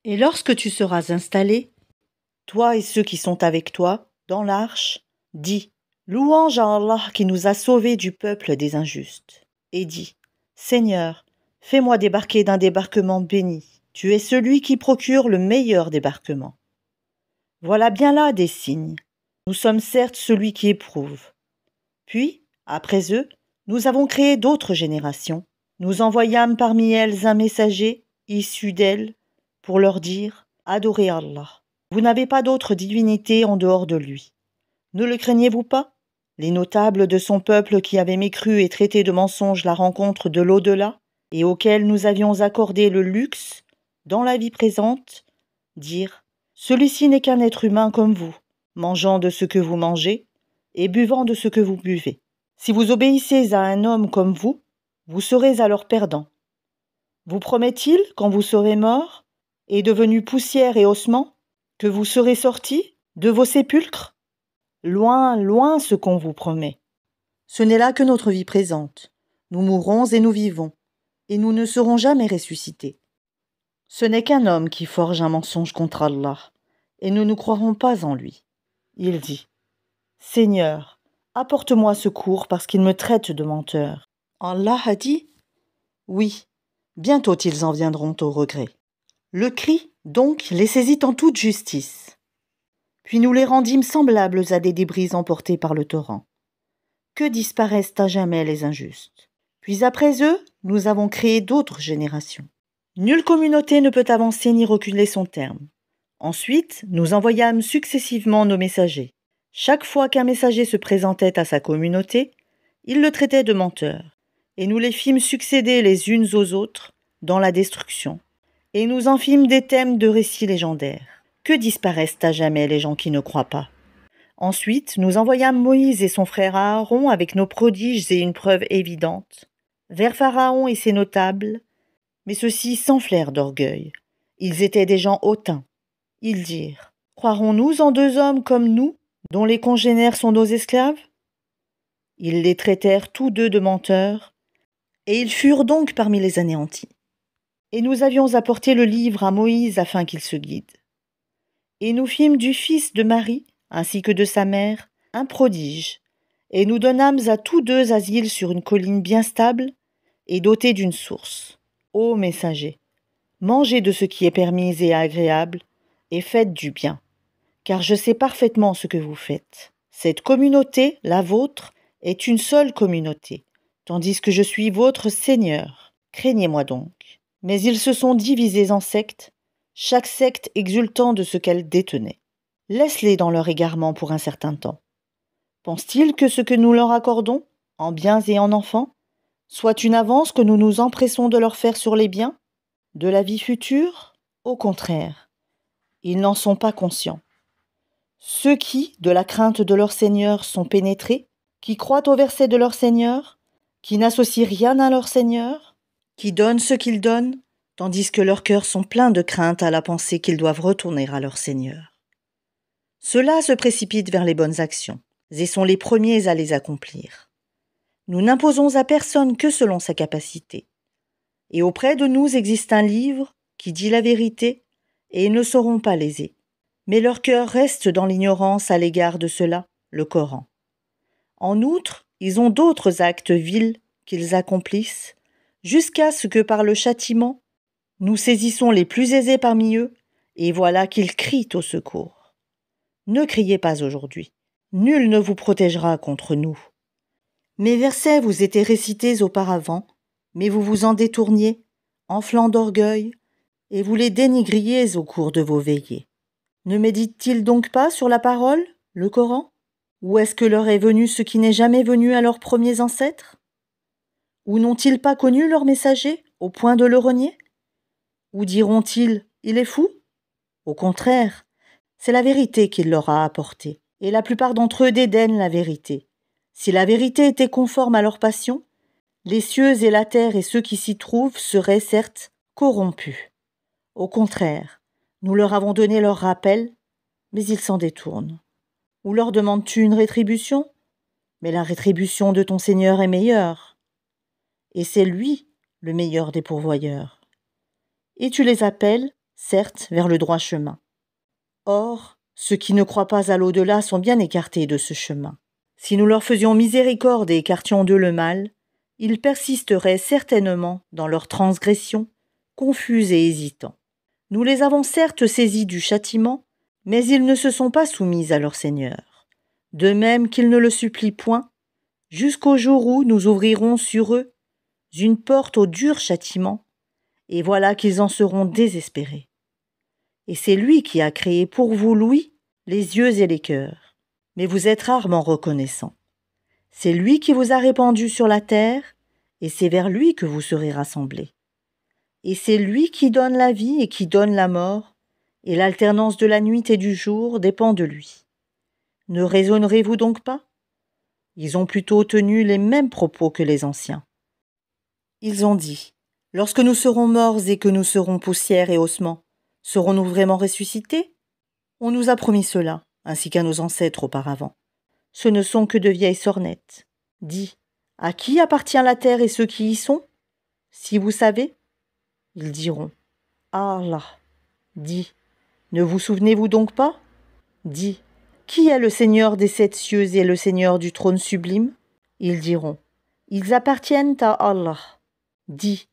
Et lorsque tu seras installé, toi et ceux qui sont avec toi, dans l'arche, dis, louange à Allah qui nous a sauvés du peuple des injustes. Et dis, Seigneur, fais-moi débarquer d'un débarquement béni. Tu es celui qui procure le meilleur débarquement. Voilà bien là des signes. Nous sommes certes celui qui éprouve. Puis, après eux, nous avons créé d'autres générations. Nous envoyâmes parmi elles un messager, issu d'elles, pour leur dire « Adorez Allah. Vous n'avez pas d'autre divinité en dehors de lui. Ne le craignez-vous pas ?» Les notables de son peuple qui avaient mécru et traité de mensonge la rencontre de l'au-delà, et auxquels nous avions accordé le luxe, dans la vie présente, dirent « Celui-ci n'est qu'un être humain comme vous, mangeant de ce que vous mangez et buvant de ce que vous buvez. Si vous obéissez à un homme comme vous serez alors perdant. Vous promet-il, quand vous serez mort, et devenu poussière et ossements, que vous serez sortis de vos sépulcres? Loin, loin ce qu'on vous promet. Ce n'est là que notre vie présente. Nous mourrons et nous vivons, et nous ne serons jamais ressuscités. Ce n'est qu'un homme qui forge un mensonge contre Allah, et nous ne croirons pas en lui. Il dit, Seigneur, apporte-moi secours parce qu'ils me traitent de menteur. Allah a dit, oui, bientôt ils en viendront au regret. Le cri, donc, les saisit en toute justice. Puis nous les rendîmes semblables à des débris emportés par le torrent. Que disparaissent à jamais les injustes. Puis après eux, nous avons créé d'autres générations. Nulle communauté ne peut avancer ni reculer son terme. Ensuite, nous envoyâmes successivement nos messagers. Chaque fois qu'un messager se présentait à sa communauté, il le traitait de menteur, et nous les fîmes succéder les unes aux autres dans la destruction, et nous en fîmes des thèmes de récits légendaires. Que disparaissent à jamais les gens qui ne croient pas. Ensuite, nous envoyâmes Moïse et son frère Aaron avec nos prodiges et une preuve évidente, vers Pharaon et ses notables, mais ceux-ci s'enflèrent d'orgueil. Ils étaient des gens hautains. Ils dirent, croirons-nous en deux hommes comme nous, dont les congénères sont nos esclaves? Ils les traitèrent tous deux de menteurs, et ils furent donc parmi les anéantis. Et nous avions apporté le livre à Moïse afin qu'il se guide. Et nous fîmes du fils de Marie, ainsi que de sa mère, un prodige, et nous donnâmes à tous deux asile sur une colline bien stable et dotée d'une source. Ô messager, mangez de ce qui est permis et agréable, et faites du bien, car je sais parfaitement ce que vous faites. Cette communauté, la vôtre, est une seule communauté, tandis que je suis votre Seigneur. Craignez-moi donc. Mais ils se sont divisés en sectes, chaque secte exultant de ce qu'elle détenait. Laisse-les dans leur égarement pour un certain temps. Pensent-ils que ce que nous leur accordons, en biens et en enfants, soit une avance que nous nous empressons de leur faire sur les biens, de la vie future? Au contraire, ils n'en sont pas conscients. Ceux qui, de la crainte de leur Seigneur, sont pénétrés, qui croient au verset de leur Seigneur, qui n'associent rien à leur Seigneur, qui donnent ce qu'ils donnent, tandis que leurs cœurs sont pleins de crainte à la pensée qu'ils doivent retourner à leur Seigneur. Ceux-là se précipitent vers les bonnes actions, et sont les premiers à les accomplir. Nous n'imposons à personne que selon sa capacité. Et auprès de nous existe un livre qui dit la vérité, et ils ne seront pas lésés. Mais leur cœur reste dans l'ignorance à l'égard de cela, le Coran. En outre, ils ont d'autres actes vils qu'ils accomplissent, jusqu'à ce que par le châtiment, nous saisissons les plus aisés parmi eux, et voilà qu'ils crient au secours. Ne criez pas aujourd'hui, nul ne vous protégera contre nous. Mes versets vous étaient récités auparavant, mais vous vous en détourniez, enflant d'orgueil, et vous les dénigriez au cours de vos veillées. Ne méditent-ils donc pas sur la parole, le Coran? Ou est-ce que leur est venu ce qui n'est jamais venu à leurs premiers ancêtres? Ou n'ont-ils pas connu leur messager, au point de le renier? Ou diront-ils, il est fou? Au contraire, c'est la vérité qu'il leur a apportée, et la plupart d'entre eux dédaignent la vérité. Si la vérité était conforme à leur passion, les cieux et la terre et ceux qui s'y trouvent seraient certes corrompus. Au contraire, nous leur avons donné leur rappel, mais ils s'en détournent. Ou leur demandes-tu une rétribution? Mais la rétribution de ton Seigneur est meilleure. Et c'est lui le meilleur des pourvoyeurs. Et tu les appelles certes vers le droit chemin. Or, ceux qui ne croient pas à l'au-delà sont bien écartés de ce chemin. Si nous leur faisions miséricorde et écartions d'eux le mal, ils persisteraient certainement dans leur transgression, confus et hésitants. Nous les avons certes saisis du châtiment, mais ils ne se sont pas soumis à leur Seigneur, de même qu'ils ne le supplient point, jusqu'au jour où nous ouvrirons sur eux une porte au dur châtiment, et voilà qu'ils en seront désespérés. Et c'est lui qui a créé pour vous l'ouïe, les yeux et les cœurs, mais vous êtes rarement reconnaissants. C'est lui qui vous a répandu sur la terre, et c'est vers lui que vous serez rassemblés. Et c'est lui qui donne la vie et qui donne la mort, et l'alternance de la nuit et du jour dépend de lui. Ne raisonnerez-vous donc pas? Ils ont plutôt tenu les mêmes propos que les anciens. Ils ont dit, lorsque nous serons morts et que nous serons poussière et ossements, serons-nous vraiment ressuscités? On nous a promis cela, ainsi qu'à nos ancêtres auparavant. Ce ne sont que de vieilles sornettes. Dis, à qui appartient la terre et ceux qui y sont? Si vous savez, ils diront, à Allah. Dis, ne vous souvenez-vous donc pas? Dis, qui est le Seigneur des 7 cieux et le Seigneur du trône sublime? Ils diront, ils appartiennent à Allah. Dis,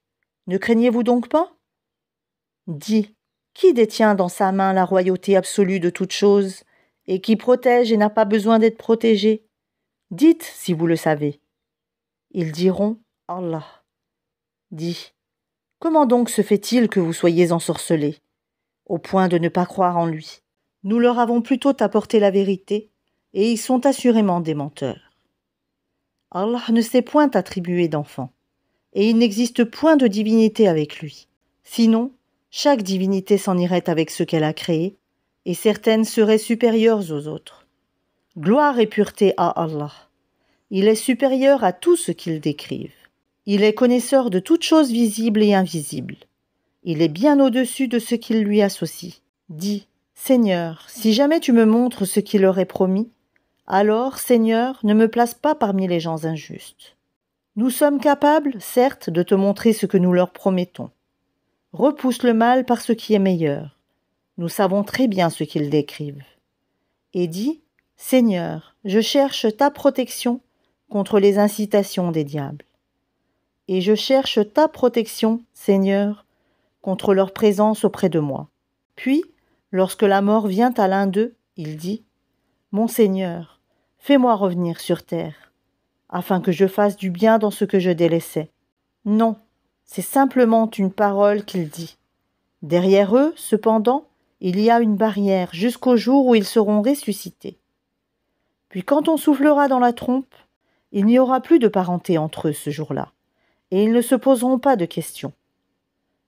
ne craignez-vous donc pas? Dis, qui détient dans sa main la royauté absolue de toutes choses, et qui protège et n'a pas besoin d'être protégé? Dites si vous le savez. Ils diront, Allah. Dis, comment donc se fait-il que vous soyez ensorcelés, au point de ne pas croire en lui? Nous leur avons plutôt apporté la vérité, et ils sont assurément des menteurs. Allah ne s'est point attribué d'enfant, et il n'existe point de divinité avec lui. Sinon, chaque divinité s'en irait avec ce qu'elle a créé, et certaines seraient supérieures aux autres. Gloire et pureté à Allah. Il est supérieur à tout ce qu'ils décrivent. Il est connaisseur de toutes choses visibles et invisibles. Il est bien au-dessus de ce qu'ils lui associent. Dis, Seigneur, si jamais tu me montres ce qui leur est promis, alors, Seigneur, ne me place pas parmi les gens injustes. Nous sommes capables, certes, de te montrer ce que nous leur promettons. Repousse le mal par ce qui est meilleur. Nous savons très bien ce qu'ils décrivent. Et dis, Seigneur, je cherche ta protection contre les incitations des diables. Et je cherche ta protection, Seigneur, contre leur présence auprès de moi. Puis, lorsque la mort vient à l'un d'eux, il dit, Mon Seigneur, fais-moi revenir sur terre, afin que je fasse du bien dans ce que je délaissais. Non, c'est simplement une parole qu'il dit. Derrière eux, cependant, il y a une barrière jusqu'au jour où ils seront ressuscités. Puis quand on soufflera dans la trompe, il n'y aura plus de parenté entre eux ce jour-là, et ils ne se poseront pas de questions.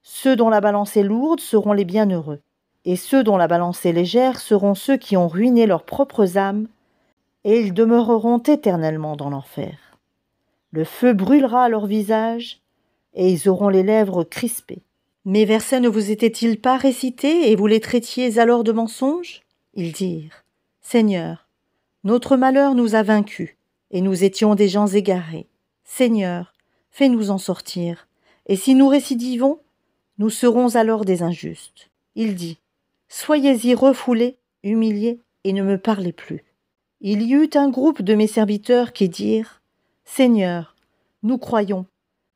Ceux dont la balance est lourde seront les bienheureux, et ceux dont la balance est légère seront ceux qui ont ruiné leurs propres âmes, et ils demeureront éternellement dans l'enfer. Le feu brûlera à leur visage, et ils auront les lèvres crispées. Mes versets ne vous étaient-ils pas récités, et vous les traitiez alors de mensonges? Ils dirent, Seigneur, notre malheur nous a vaincus, et nous étions des gens égarés. Seigneur, fais-nous en sortir, et si nous récidivons, nous serons alors des injustes. Il dit, Soyez-y refoulés, humiliés, et ne me parlez plus. Il y eut un groupe de mes serviteurs qui dirent, Seigneur, nous croyons,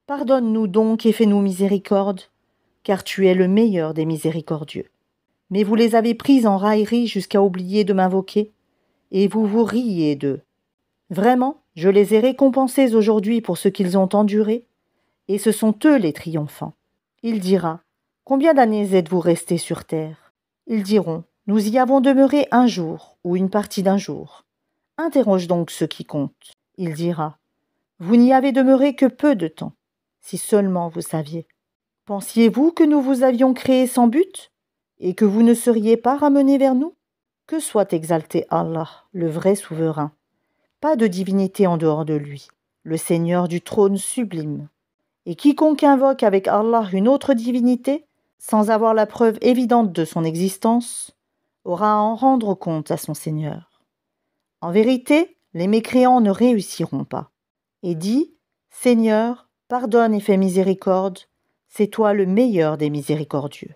pardonne-nous donc et fais-nous miséricorde, car tu es le meilleur des miséricordieux. Mais vous les avez pris en raillerie jusqu'à oublier de m'invoquer, et vous vous riez d'eux. Vraiment, je les ai récompensés aujourd'hui pour ce qu'ils ont enduré, et ce sont eux les triomphants. Il dira, Combien d'années êtes-vous restés sur terre? Ils diront, Nous y avons demeuré un jour, ou une partie d'un jour. Interroge donc ceux qui comptent. Il dira, Vous n'y avez demeuré que peu de temps, si seulement vous saviez. Pensiez-vous que nous vous avions créé sans but, et que vous ne seriez pas ramenés vers nous? Que soit exalté Allah, le vrai souverain. Pas de divinité en dehors de lui, le Seigneur du trône sublime. Et quiconque invoque avec Allah une autre divinité, sans avoir la preuve évidente de son existence, aura à en rendre compte à son Seigneur. En vérité, les mécréants ne réussiront pas. Et dis, Seigneur, pardonne et fais miséricorde, c'est toi le meilleur des miséricordieux.